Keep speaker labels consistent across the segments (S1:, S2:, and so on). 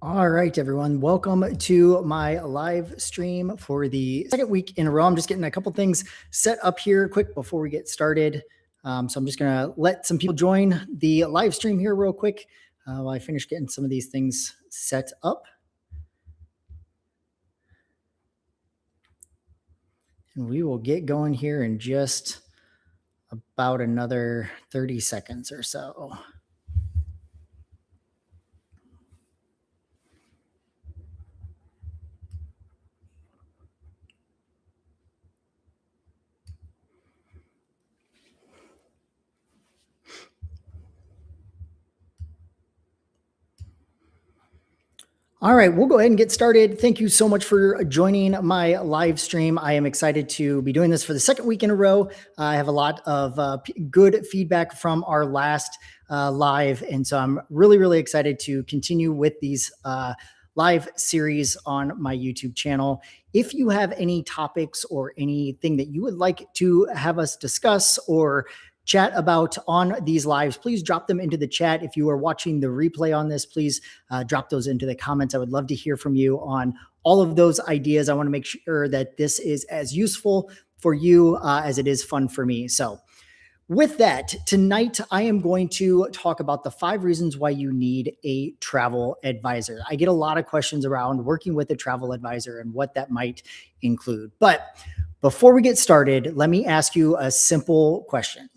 S1: All right, everyone. Welcome to my live stream for the second week in a row. I'm just getting a couple things set up here quick before we get started. So I'm just going to let some people join the live stream here real quick while I finish getting some of these things set up. And we will get going here in just about another 30 seconds or so. All right, we'll go ahead and get started. Thank you so much for joining my live stream. I am excited to be doing this for the second week in a row. I have a lot of good feedback from our last live, and so I'm really excited to continue with these live series on my YouTube channel. If you have any topics or anything that you would like to have us discuss or chat about on these lives, please drop them into the chat. If you are watching the replay on this, please drop those into the comments. I would love to hear from you on all of those ideas. I want to make sure that this is as useful for you as it is fun for me. So with that, tonight I am going to talk about the 5 reasons why you need a travel advisor. I get a lot of questions around working with a travel advisor and what that might include. But before we get started, let me ask you a simple question.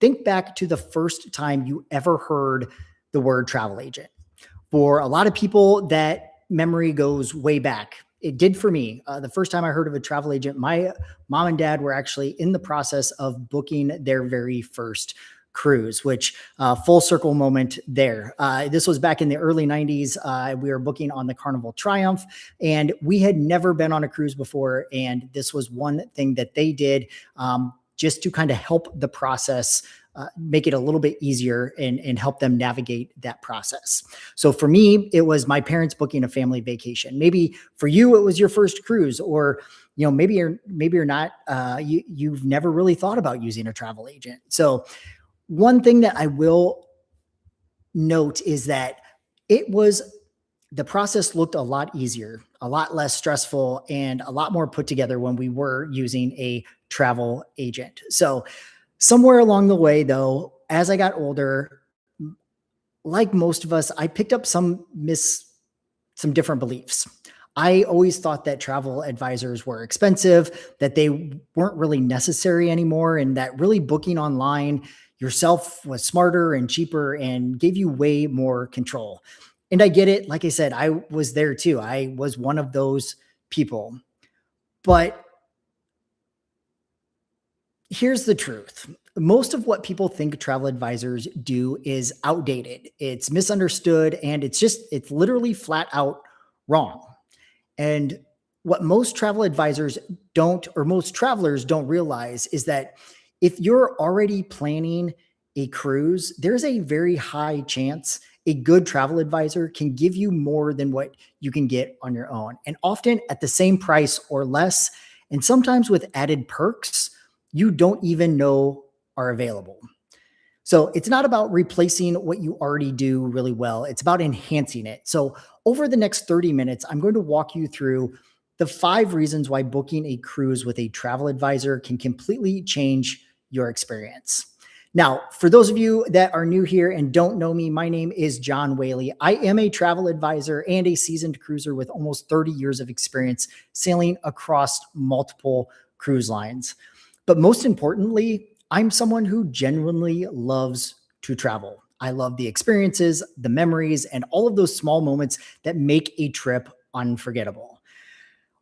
S1: Think back to the first time you ever heard the word travel agent. For a lot of people, that memory goes way back. It did for me. The first time I heard of a travel agent, my mom and dad were actually in the process of booking their very first cruise, which full circle moment there. This was back in the early 90s. We were booking on the Carnival Triumph, and we had never been on a cruise before. And this was one thing that they did just to kind of help the process, make it a little bit easier and help them navigate that process. So for me, it was my parents booking a family vacation. Maybe for you, it was your first cruise, or maybe you're not. You've never really thought about using a travel agent. So one thing that I will note is that the process looked a lot easier, a lot less stressful, and a lot more put together when we were using a travel agent. So somewhere along the way, though, as I got older, like most of us, I picked up some different beliefs. I always thought that travel advisors were expensive, that they weren't really necessary anymore, and that really booking online yourself was smarter and cheaper and gave you way more control. And I get it. Like I said, I was there too. I was one of those people. But here's the truth. Most of what people think travel advisors do is outdated. It's misunderstood, and it's literally flat out wrong. And what most travel advisors don't, or most travelers don't realize, is that if you're already planning a cruise, there's a very high chance a good travel advisor can give you more than what you can get on your own, and often at the same price or less, and sometimes with added perks you don't even know are available. So it's not about replacing what you already do really well. It's about enhancing it. So over the next 30 minutes, I'm going to walk you through the 5 reasons why booking a cruise with a travel advisor can completely change your experience. Now, for those of you that are new here and don't know me, my name is John Whaley. I am a travel advisor and a seasoned cruiser with almost 30 years of experience sailing across multiple cruise lines. But most importantly, I'm someone who genuinely loves to travel. I love the experiences, the memories, and all of those small moments that make a trip unforgettable.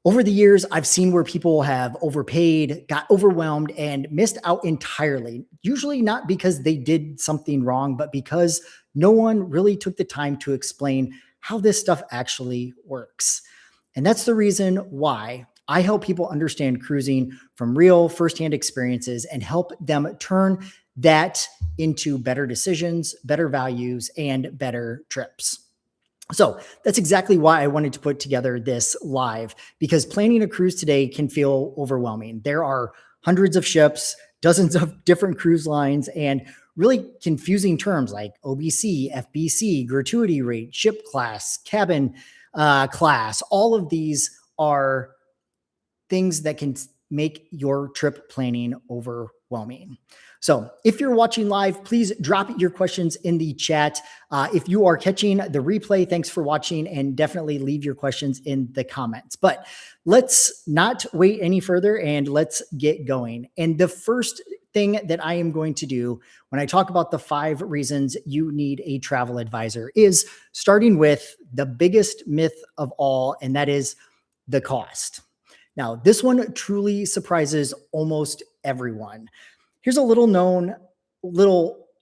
S1: Over the years, I've seen where people have overpaid, got overwhelmed, and missed out entirely. Usually not because they did something wrong, but because no one really took the time to explain how this stuff actually works. And that's the reason why I help people understand cruising from real firsthand experiences and help them turn that into better decisions, better values, and better trips. So that's exactly why I wanted to put together this live, because planning a cruise today can feel overwhelming. There are hundreds of ships, dozens of different cruise lines, and really confusing terms like OBC, FBC, gratuity rate, ship class, cabin class. All of these are things that can make your trip planning overwhelming. So if you're watching live, please drop your questions in the chat. If you are catching the replay, thanks for watching, and definitely leave your questions in the comments. But let's not wait any further and let's get going. And the first thing that I am going to do when I talk about the 5 reasons you need a travel advisor is starting with the biggest myth of all, and that is the cost. Now, this one truly surprises almost everyone. Here's a little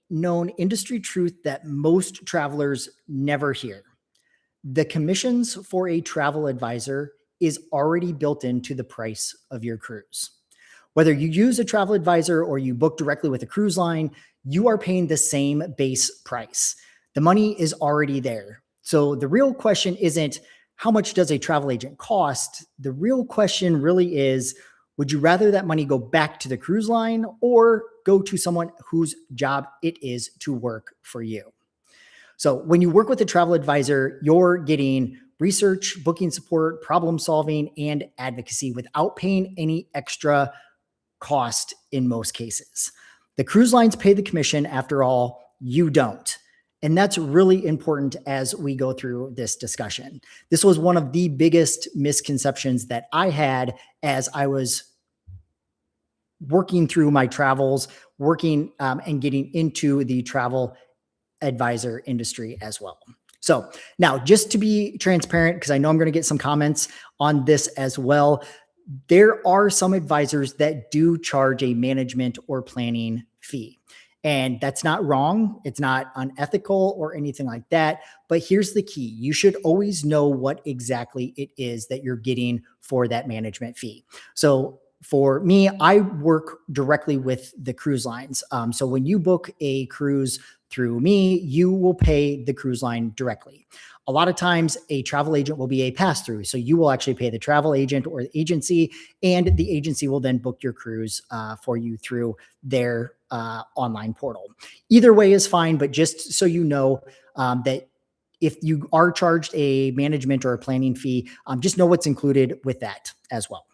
S1: known industry truth that most travelers never hear. The commissions for a travel advisor is already built into the price of your cruise. Whether you use a travel advisor or you book directly with a cruise line, you are paying the same base price. The money is already there. So the real question isn't, how much does a travel agent cost? The real question really is, would you rather that money go back to the cruise line or go to someone whose job it is to work for you? So when you work with a travel advisor, you're getting research, booking support, problem solving, and advocacy without paying any extra cost in most cases. The cruise lines pay the commission. After all, you don't. And that's really important as we go through this discussion. This was one of the biggest misconceptions that I had as I was working through my travels, and getting into the travel advisor industry as well. So now, just to be transparent, because I know I'm going to get some comments on this as well, there are some advisors that do charge a management or planning fee. And that's not wrong. It's not unethical or anything like that. But here's the key. You should always know what exactly it is that you're getting for that management fee. So for me, I work directly with the cruise lines. So when you book a cruise through me, you will pay the cruise line directly. A lot of times a travel agent will be a pass-through. So you will actually pay the travel agent or the agency, and the agency will then book your cruise for you through their online portal. Either way is fine, but just so you know that if you are charged a management or a planning fee, just know what's included with that as well.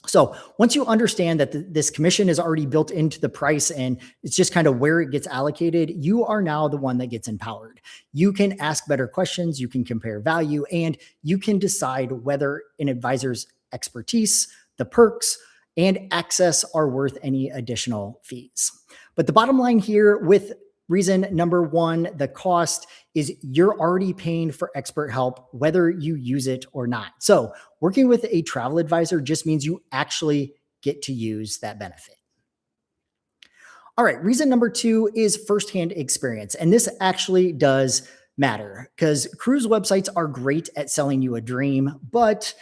S1: So once you understand that this commission is already built into the price and it's just kind of where it gets allocated, you are now the one that gets empowered. You can ask better questions, you can compare value, and you can decide whether an advisor's expertise, the perks, and access are worth any additional fees. But the bottom line here with reason number 1, the cost, is you're already paying for expert help, whether you use it or not. So working with a travel advisor just means you actually get to use that benefit. All right, reason number 2 is firsthand experience. And this actually does matter because cruise websites are great at selling you a dream, but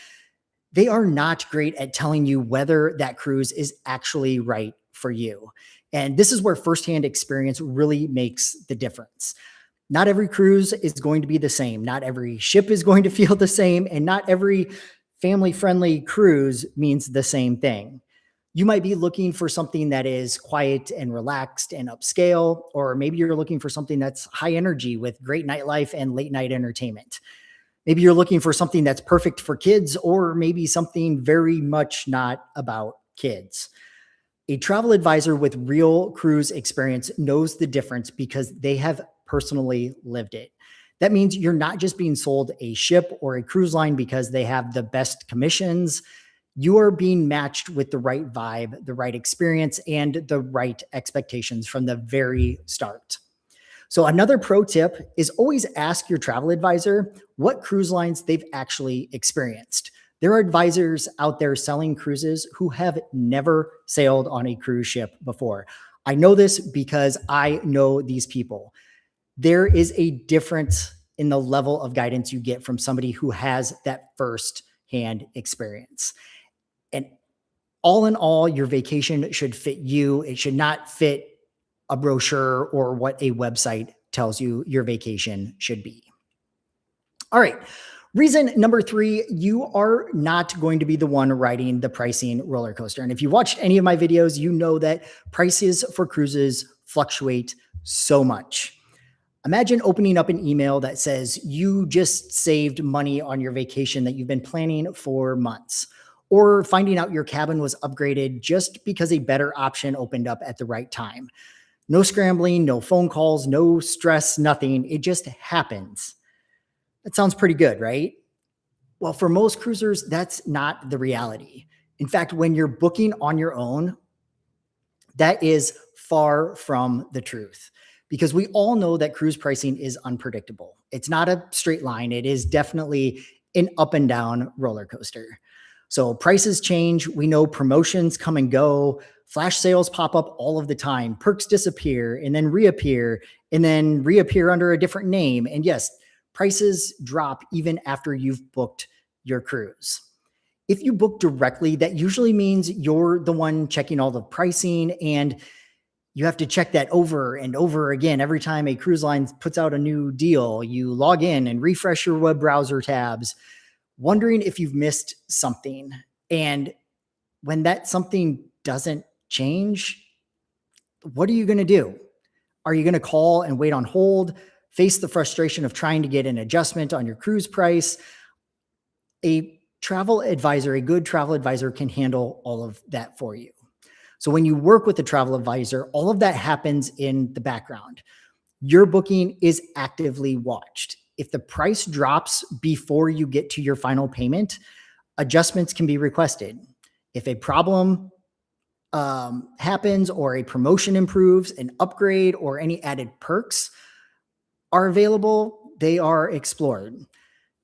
S1: they are not great at telling you whether that cruise is actually right for you. And this is where firsthand experience really makes the difference. Not every cruise is going to be the same. Not every ship is going to feel the same. And not every family-friendly cruise means the same thing. You might be looking for something that is quiet and relaxed and upscale, or maybe you're looking for something that's high energy with great nightlife and late night entertainment. Maybe you're looking for something that's perfect for kids, or maybe something very much not about kids. A travel advisor with real cruise experience knows the difference because they have personally lived it. That means you're not just being sold a ship or a cruise line because they have the best commissions. You are being matched with the right vibe, the right experience, and the right expectations from the very start. So another pro tip is always ask your travel advisor what cruise lines they've actually experienced. There are advisors out there selling cruises who have never sailed on a cruise ship before. I know this because I know these people. There is a difference in the level of guidance you get from somebody who has that first-hand experience. And all in all, your vacation should fit you. It should not fit a brochure or what a website tells you your vacation should be. All right. Reason number 3, you are not going to be the one riding the pricing roller coaster. And if you watched any of my videos, you know that prices for cruises fluctuate so much. Imagine opening up an email that says you just saved money on your vacation that you've been planning for months, or finding out your cabin was upgraded just because a better option opened up at the right time. No scrambling, no phone calls, no stress, nothing. It just happens. That sounds pretty good, right? Well, for most cruisers, that's not the reality. In fact, when you're booking on your own, that is far from the truth because we all know that cruise pricing is unpredictable. It's not a straight line, it is definitely an up and down roller coaster. So prices change. We know promotions come and go. Flash sales pop up all of the time. Perks disappear and then reappear under a different name. And yes, prices drop even after you've booked your cruise. If you book directly, that usually means you're the one checking all the pricing, and you have to check that over and over again. Every time a cruise line puts out a new deal, you log in and refresh your web browser tabs, wondering if you've missed something. And when that something doesn't change, what are you going to do? Are you going to call and wait on hold, face the frustration of trying to get an adjustment on your cruise price? A good travel advisor can handle all of that for you. So when you work with a travel advisor, all of that happens in the background. Your booking is actively watched. If the price drops before you get to your final payment, adjustments can be requested. If a problem happens or a promotion improves, an upgrade or any added perks are available, they are explored.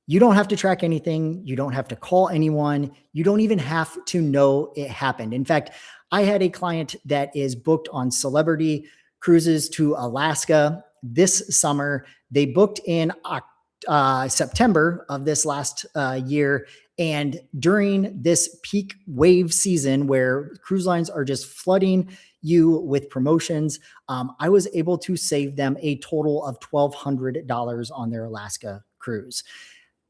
S1: You don't have to track anything. You don't have to call anyone. You don't even have to know it happened. In fact, I had a client that is booked on Celebrity Cruises to Alaska this summer. They booked in September of this last year. And during this peak wave season where cruise lines are just flooding you with promotions, I was able to save them a total of $1,200 on their Alaska cruise.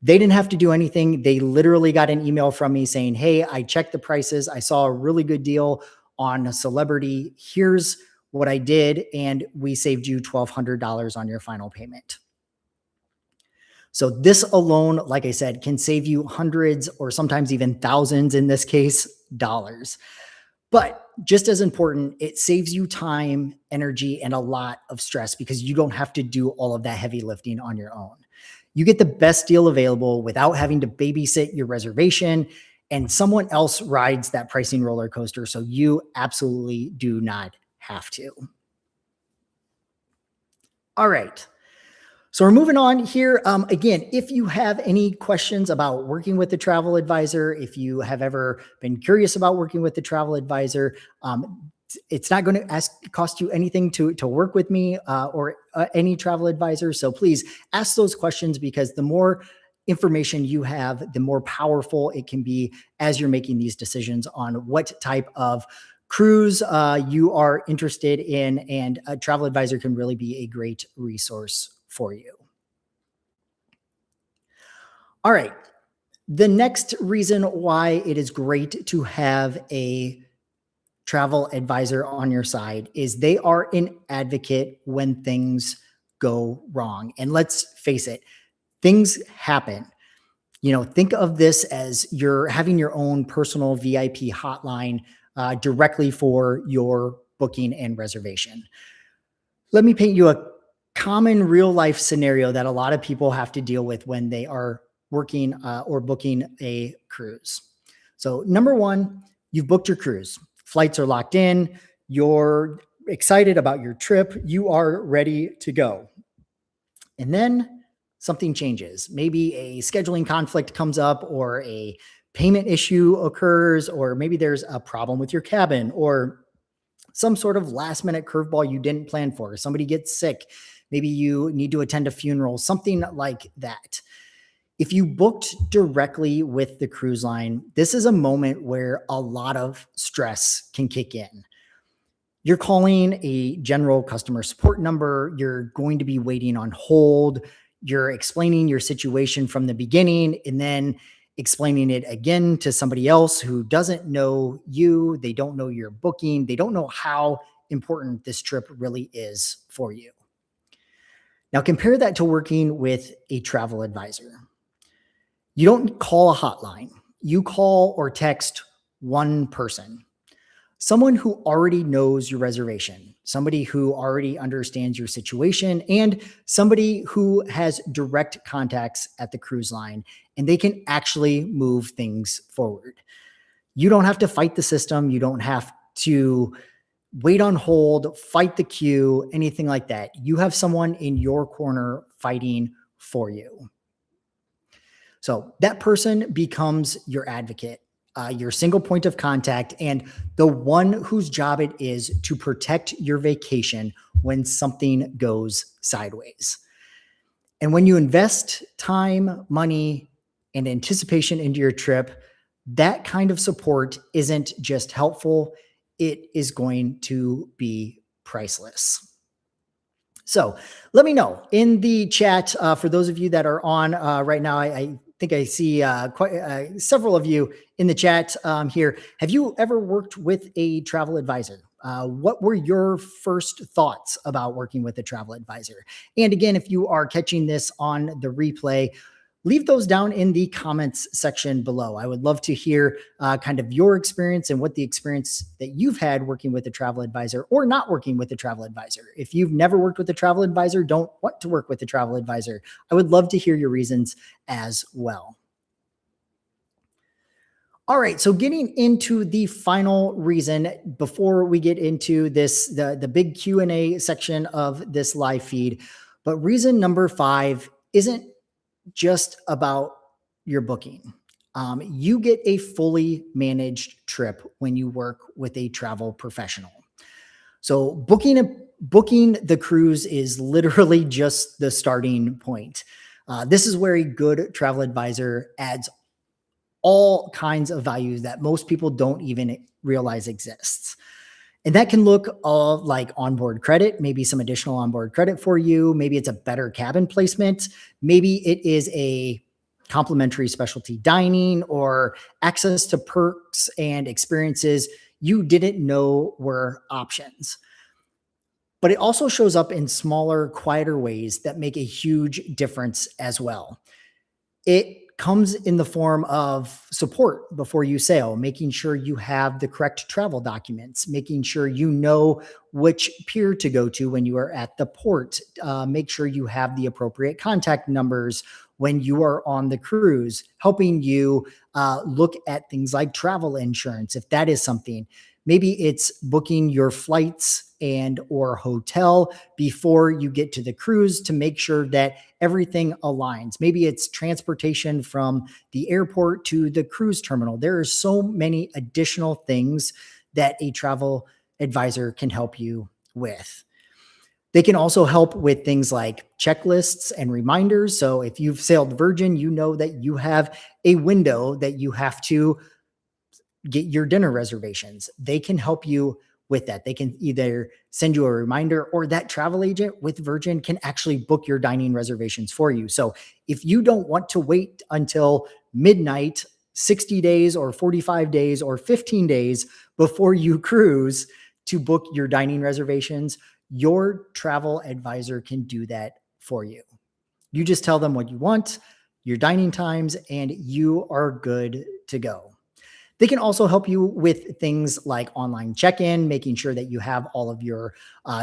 S1: They didn't have to do anything. They literally got an email from me saying, hey, I checked the prices. I saw a really good deal on a Celebrity. Here's what I did. And we saved you $1,200 on your final payment. So this alone, like I said, can save you hundreds or sometimes even thousands, in this case, dollars. But just as important, it saves you time, energy, and a lot of stress because you don't have to do all of that heavy lifting on your own. You get the best deal available without having to babysit your reservation, and someone else rides that pricing roller coaster. So you absolutely do not have to. All right. So we're moving on here. Again, if you have any questions about working with the travel advisor, if you have ever been curious about working with the travel advisor, it's not going to cost you anything to work with me or any travel advisor. So please ask those questions because the more information you have, the more powerful it can be as you're making these decisions on what type of cruise you are interested in. And a travel advisor can really be a great resource for you. All right. The next reason why it is great to have a travel advisor on your side is they are an advocate when things go wrong. And let's face it, things happen. Think of this as you're having your own personal VIP hotline directly for your booking and reservation. Let me paint you a common real life scenario that a lot of people have to deal with when they are working or booking a cruise. So number one, you've booked your cruise. Flights are locked in. You're excited about your trip. You are ready to go. And then something changes. Maybe a scheduling conflict comes up or a payment issue occurs, or maybe there's a problem with your cabin or some sort of last minute curveball you didn't plan for. Somebody gets sick. Maybe you need to attend a funeral, something like that. If you booked directly with the cruise line, this is a moment where a lot of stress can kick in. You're calling a general customer support number. You're going to be waiting on hold. You're explaining your situation from the beginning and then explaining it again to somebody else who doesn't know you. They don't know your booking. They don't know how important this trip really is for you. Now, compare that to working with a travel advisor. You don't call a hotline, you call or text one person, someone who already knows your reservation, somebody who already understands your situation, and somebody who has direct contacts at the cruise line, and they can actually move things forward. You don't have to fight the system. You don't have to wait on hold, fight the queue, anything like that. You have someone in your corner fighting for you. So that person becomes your advocate, your single point of contact, and the one whose job it is to protect your vacation when something goes sideways. And when you invest time, money, and anticipation into your trip, that kind of support isn't just helpful, it is going to be priceless. So let me know in the chat, for those of you that are on right now. I think I see quite several of you in the chat here. Have you ever worked with a travel advisor? What were your first thoughts about working with a travel advisor? And again, if you are catching this on the replay, leave those down in the comments section below. I would love to hear kind of your experience and what the experience that you've had working with a travel advisor or not working with a travel advisor. If you've never worked with a travel advisor, don't want to work with a travel advisor, I would love to hear your reasons as well. All right, so getting into the final reason before we get into this, the big Q&A section of this live feed, but reason number 5 isn't just about your booking. You get a fully managed trip when you work with a travel professional. So booking the cruise is literally just the starting point. This is where a good travel advisor adds all kinds of value that most people don't even realize exists. And that can look like onboard credit, maybe some additional onboard credit for you. Maybe it's a better cabin placement. Maybe it is a complimentary specialty dining or access to perks and experiences you didn't know were options. But it also shows up in smaller, quieter ways that make a huge difference as well. It comes in the form of support before you sail, making sure you have the correct travel documents, making sure you know which pier to go to when you are at the port, make sure you have the appropriate contact numbers when you are on the cruise, helping you look at things like travel insurance, if that is something. Maybe it's booking your flights and or hotel before you get to the cruise to make sure that everything aligns. Maybe it's transportation from the airport to the cruise terminal. There are so many additional things that a travel advisor can help you with. They can also help with things like checklists and reminders. So if you've sailed Virgin, you know that you have a window that you have to get your dinner reservations. They can help you with that. They can either send you a reminder, or that travel agent with Virgin can actually book your dining reservations for you. So if you don't want to wait until midnight, 60 days or 45 days or 15 days before you cruise to book your dining reservations, your travel advisor can do that for you. You just tell them what you want, your dining times, and you are good to go. They can also help you with things like online check-in, making sure that you have all of your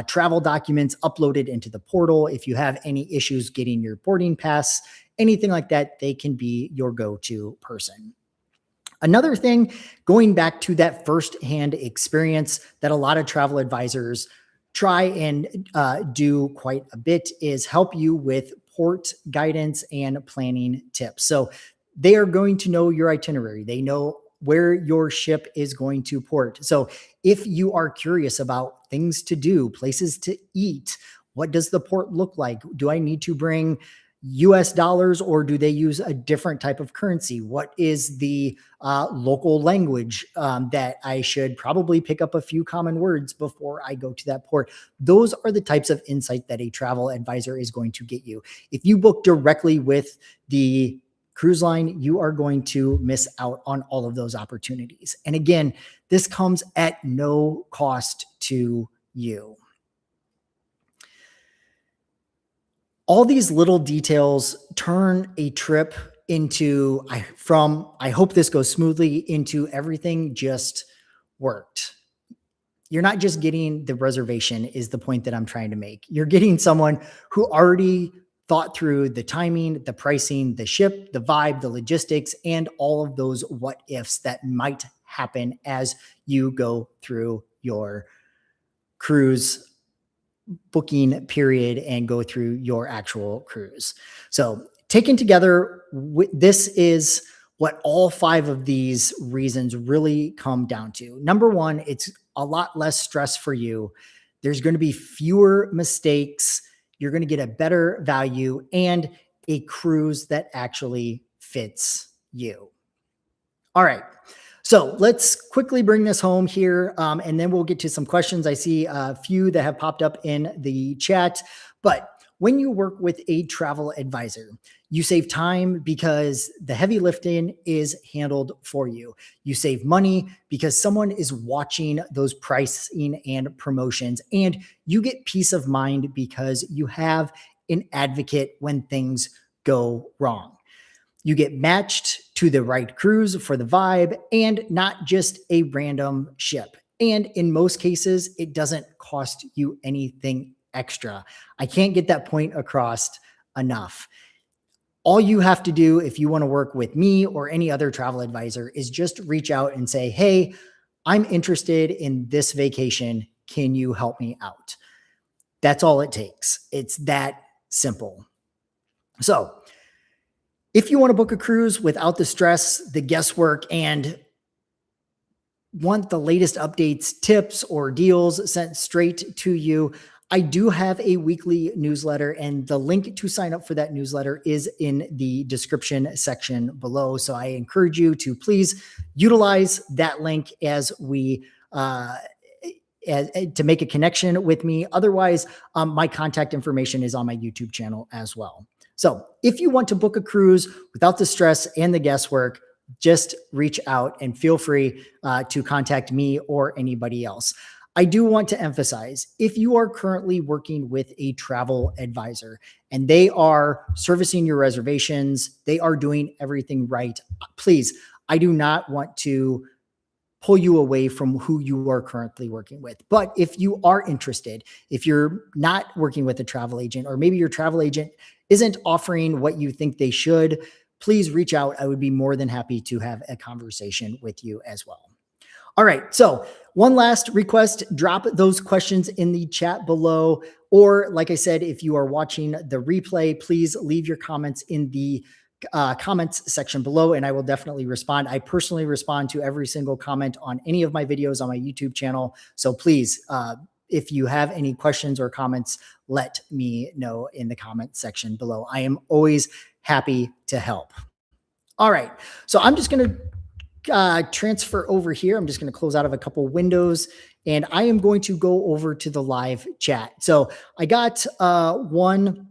S1: travel documents uploaded into the portal. If you have any issues getting your boarding pass, anything like that, they can be your go-to person. Another thing, going back to that firsthand experience that a lot of travel advisors try and do quite a bit, is help you with port guidance and planning tips. So they are going to know your itinerary. They know where your ship is going to port. So if you are curious about things to do, places to eat, what does the port look like? Do I need to bring US dollars or do they use a different type of currency? What is the local language that I should probably pick up a few common words before I go to that port? Those are the types of insight that a travel advisor is going to get you. If you book directly with the cruise line, you are going to miss out on all of those opportunities. And again, this comes at no cost to you. All these little details turn a trip into, I hope this goes smoothly, into everything just worked. You're not just getting the reservation, is the point that I'm trying to make. You're getting someone who already thought through the timing, the pricing, the ship, the vibe, the logistics, and all of those what ifs that might happen as you go through your cruise booking period and go through your actual cruise. So taken together, this is what all 5 of these reasons really come down to. Number 1, it's a lot less stress for you. There's going to be fewer mistakes. You're going to get a better value and a cruise that actually fits you. All right. So let's quickly bring this home here, and then we'll get to some questions. I see a few that have popped up in the chat. But when you work with a travel advisor, you save time because the heavy lifting is handled for you. You save money because someone is watching those pricing and promotions, and you get peace of mind because you have an advocate when things go wrong. You get matched to the right cruise for the vibe and not just a random ship. And in most cases, it doesn't cost you anything extra. I can't get that point across enough. All you have to do if you want to work with me or any other travel advisor is just reach out and say, hey, I'm interested in this vacation. Can you help me out? That's all it takes. It's that simple. So if you want to book a cruise without the stress, the guesswork, and want the latest updates, tips, or deals sent straight to you, I do have a weekly newsletter, and the link to sign up for that newsletter is in the description section below. So I encourage you to please utilize that link as we to make a connection with me. Otherwise, my contact information is on my YouTube channel as well. So if you want to book a cruise without the stress and the guesswork, just reach out and feel free to contact me or anybody else. I do want to emphasize, if you are currently working with a travel advisor and they are servicing your reservations, they are doing everything right, please, I do not want to pull you away from who you are currently working with. But if you are interested, if you're not working with a travel agent, or maybe your travel agent isn't offering what you think they should, please reach out. I would be more than happy to have a conversation with you as well. All right. So one last request, drop those questions in the chat below. Or like I said, if you are watching the replay, please leave your comments in the comments section below, and I will definitely respond. I personally respond to every single comment on any of my videos on my YouTube channel. So please, if you have any questions or comments, let me know in the comment section below. I am always happy to help. All right. So I'm just going to transfer over here. I'm just going to close out of a couple windows, and I am going to go over to the live chat. So I got one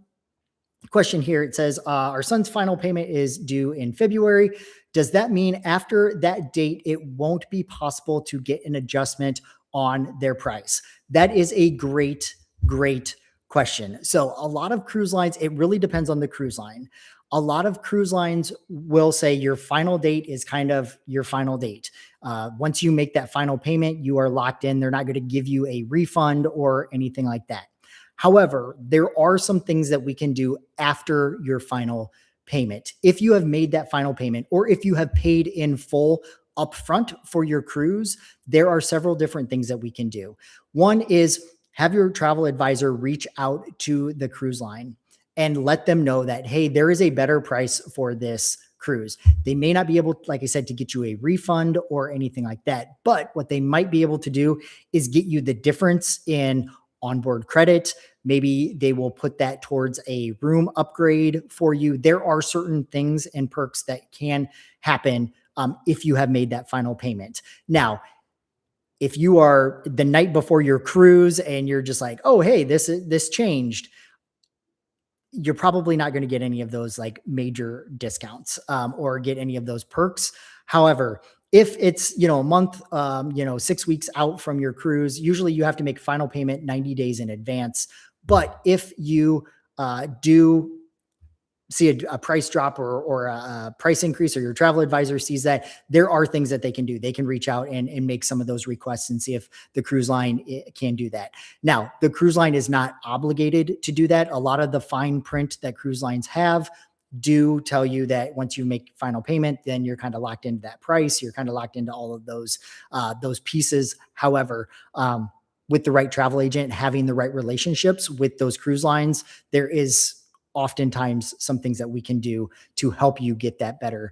S1: question here. It says, our son's final payment is due in February. Does that mean after that date, it won't be possible to get an adjustment on their price? That is a great, great question. So a lot of cruise lines, it really depends on the cruise line. A lot of cruise lines will say your final date is kind of your final date. Once you make that final payment, you are locked in. They're not going to give you a refund or anything like that. However, there are some things that we can do after your final payment. If you have made that final payment, or if you have paid in full upfront for your cruise, there are several different things that we can do. One is have your travel advisor reach out to the cruise line and let them know that, hey, there is a better price for this cruise. They may not be able, like I said, to get you a refund or anything like that. But what they might be able to do is get you the difference in onboard credit. Maybe they will put that towards a room upgrade for you. There are certain things and perks that can happen if you have made that final payment. Now, if you are the night before your cruise and you're just like, oh, hey, this changed, you're probably not going to get any of those like major discounts or get any of those perks. However, if it's, a month, 6 weeks out from your cruise, usually you have to make final payment 90 days in advance. But if you do see a price drop or a price increase, or your travel advisor sees that, there are things that they can do. They can reach out and make some of those requests and see if the cruise line can do that. Now, the cruise line is not obligated to do that. A lot of the fine print that cruise lines have do tell you that once you make final payment, then you're kind of locked into that price. You're kind of locked into all of those pieces. However, with the right travel agent, having the right relationships with those cruise lines, there is oftentimes some things that we can do to help you get that better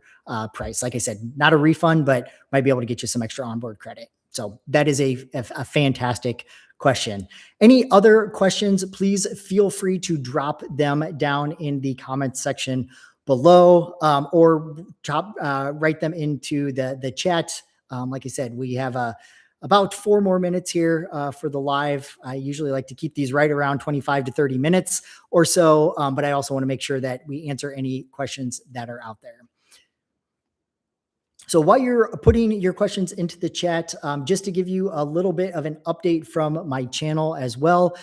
S1: price. Like I said, not a refund, but might be able to get you some extra onboard credit. So that is a fantastic question. Any other questions, please feel free to drop them down in the comments section below, or write them into the chat. Like I said, we have about 4 more minutes here for the live. I usually like to keep these right around 25 to 30 minutes or so, but I also want to make sure that we answer any questions that are out there. So while you're putting your questions into the chat, just to give you a little bit of an update from my channel as well,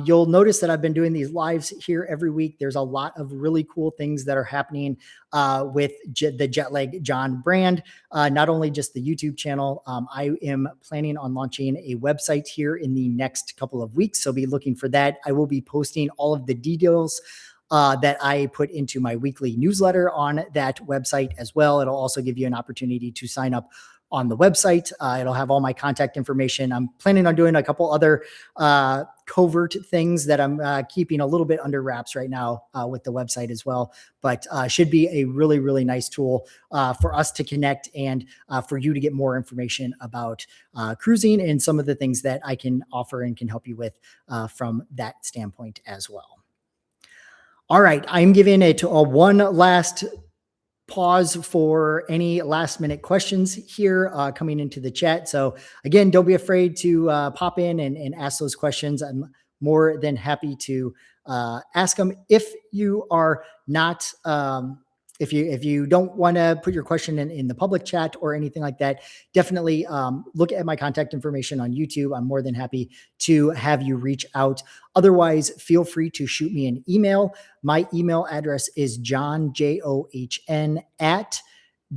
S1: you'll notice that I've been doing these lives here every week. There's a lot of really cool things that are happening with the Jetlag John brand, not only just the YouTube channel. I am planning on launching a website here in the next couple of weeks, so be looking for that. I will be posting all of the details that I put into my weekly newsletter on that website as well. It'll also give you an opportunity to sign up on the website. It'll have all my contact information. I'm planning on doing a couple other covert things that I'm keeping a little bit under wraps right now with the website as well, but should be a really, really nice tool for us to connect and for you to get more information about cruising and some of the things that I can offer and can help you with from that standpoint as well. All right, I'm giving it a one last pause for any last minute questions here coming into the chat. So again, don't be afraid to pop in and ask those questions. I'm more than happy to ask them. If you are not, if you don't want to put your question in the public chat or anything like that, definitely look at my contact information on YouTube. I'm more than happy to have you reach out. Otherwise, feel free to shoot me an email. My email address is john, JOHN, at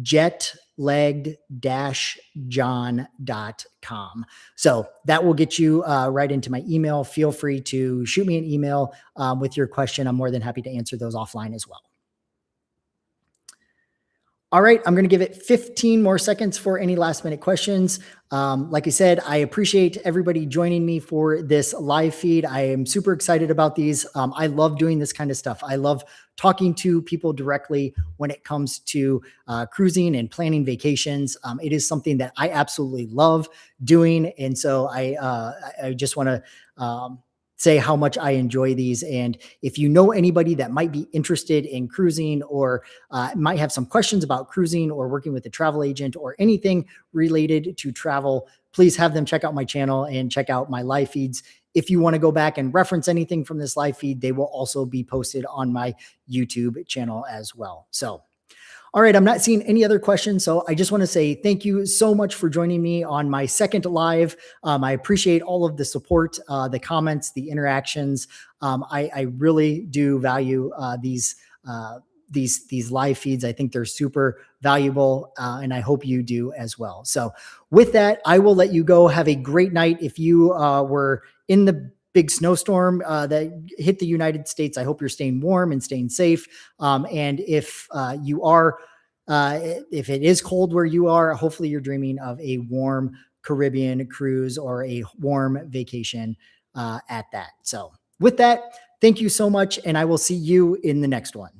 S1: jetlagged-john.com. So that will get you right into my email. Feel free to shoot me an email with your question. I'm more than happy to answer those offline as well. All right, I'm going to give it 15 more seconds for any last minute questions. Like I said, I appreciate everybody joining me for this live feed. I am super excited about these. I love doing this kind of stuff. I love talking to people directly when it comes to cruising and planning vacations. It is something that I absolutely love doing. And so I just want to say how much I enjoy these. And if you know anybody that might be interested in cruising or might have some questions about cruising or working with a travel agent or anything related to travel, please have them check out my channel and check out my live feeds. If you want to go back and reference anything from this live feed, they will also be posted on my YouTube channel as well. So, all right, I'm not seeing any other questions, so I just want to say thank you so much for joining me on my second live. I appreciate all of the support, the comments, the interactions. I really do value these live feeds. I think they're super valuable, and I hope you do as well. So with that, I will let you go. Have a great night. If you were in the big snowstorm that hit the United States, I hope you're staying warm and staying safe. And if you are, if it is cold where you are, hopefully you're dreaming of a warm Caribbean cruise or a warm vacation at that. So with that, thank you so much. And I will see you in the next one.